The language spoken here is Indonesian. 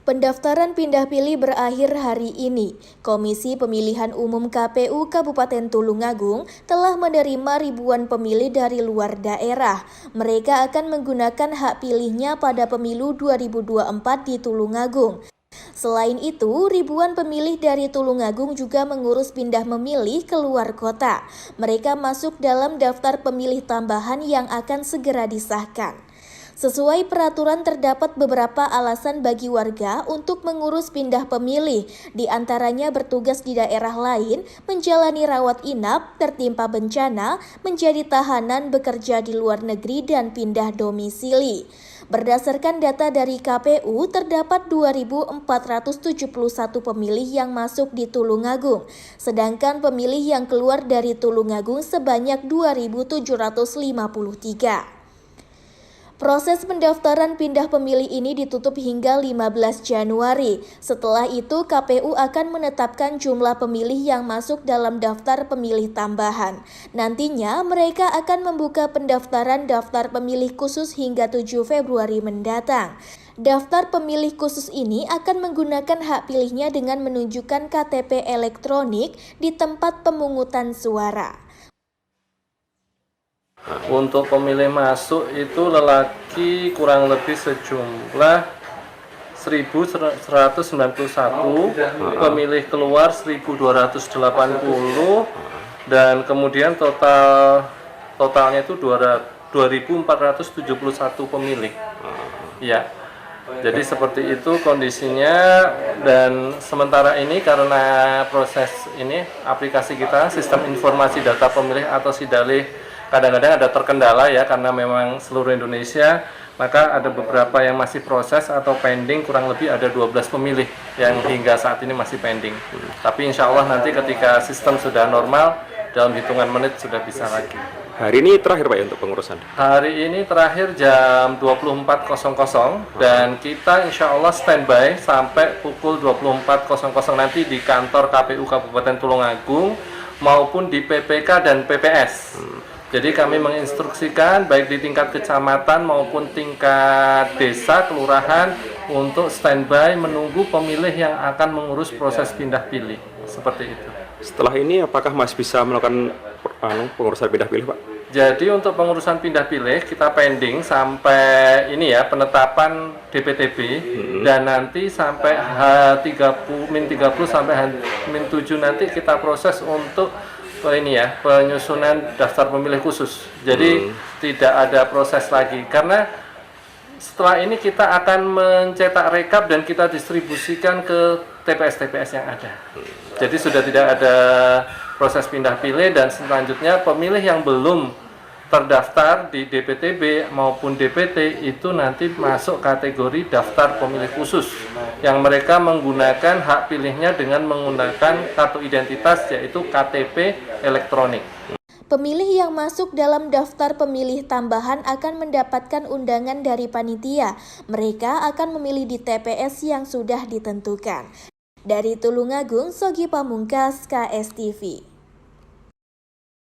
Pendaftaran pindah pilih berakhir hari ini. Komisi Pemilihan Umum KPU Kabupaten Tulungagung telah menerima ribuan pemilih dari luar daerah. Mereka akan menggunakan hak pilihnya pada pemilu 2024 di Tulungagung. Selain itu, ribuan pemilih dari Tulungagung juga mengurus pindah memilih ke luar kota. Mereka masuk dalam daftar pemilih tambahan yang akan segera disahkan. Sesuai peraturan terdapat beberapa alasan bagi warga untuk mengurus pindah pemilih, di antaranya bertugas di daerah lain, menjalani rawat inap, tertimpa bencana, menjadi tahanan, bekerja di luar negeri, dan pindah domisili. Berdasarkan data dari KPU, terdapat 2.471 pemilih yang masuk di Tulungagung, sedangkan pemilih yang keluar dari Tulungagung sebanyak 2.753. Proses pendaftaran pindah pemilih ini ditutup hingga 15 Januari. Setelah itu, KPU akan menetapkan jumlah pemilih yang masuk dalam daftar pemilih tambahan. Nantinya, mereka akan membuka pendaftaran daftar pemilih khusus hingga 7 Februari mendatang. Daftar pemilih khusus ini akan menggunakan hak pilihnya dengan menunjukkan KTP elektronik di tempat pemungutan suara. Untuk pemilih masuk itu lelaki kurang lebih sejumlah 1.191, pemilih keluar 1.280, dan kemudian totalnya itu 2.471 pemilih. Ya. Jadi seperti itu kondisinya, dan sementara ini karena proses ini aplikasi kita sistem informasi data pemilih atau SIDALIH kadang-kadang ada terkendala ya, karena memang seluruh Indonesia, maka ada beberapa yang masih proses atau pending, kurang lebih ada 12 pemilih yang hingga saat ini masih pending. Tapi insya Allah nanti ketika sistem sudah normal, dalam hitungan menit sudah bisa lagi. Hari ini terakhir Pak ya untuk pengurusan? Hari ini terakhir jam 24.00 dan kita insya Allah standby sampai pukul 24.00 nanti di kantor KPU Kabupaten Tulungagung maupun di PPK dan PPS. Jadi kami menginstruksikan baik di tingkat kecamatan maupun tingkat desa, kelurahan untuk standby menunggu pemilih yang akan mengurus proses pindah pilih. Seperti itu. Setelah ini apakah masih bisa melakukan pengurusan pindah pilih Pak? Jadi untuk pengurusan pindah pilih kita pending sampai ini ya, penetapan DPTB dan nanti sampai H30 sampai H-7 nanti kita proses untuk ini ya, penyusunan daftar pemilih khusus. Jadi tidak ada proses lagi, karena setelah ini kita akan mencetak rekap dan kita distribusikan ke TPS-TPS yang ada. Jadi sudah tidak ada proses pindah pilih, dan selanjutnya pemilih yang belum terdaftar di DPTB maupun DPT itu nanti masuk kategori daftar pemilih khusus yang mereka menggunakan hak pilihnya dengan menggunakan kartu identitas, yaitu KTP elektronik. Pemilih yang masuk dalam daftar pemilih tambahan akan mendapatkan undangan dari panitia. Mereka akan memilih di TPS yang sudah ditentukan. Dari Tulungagung, Sogi Pamungkas, KSTV.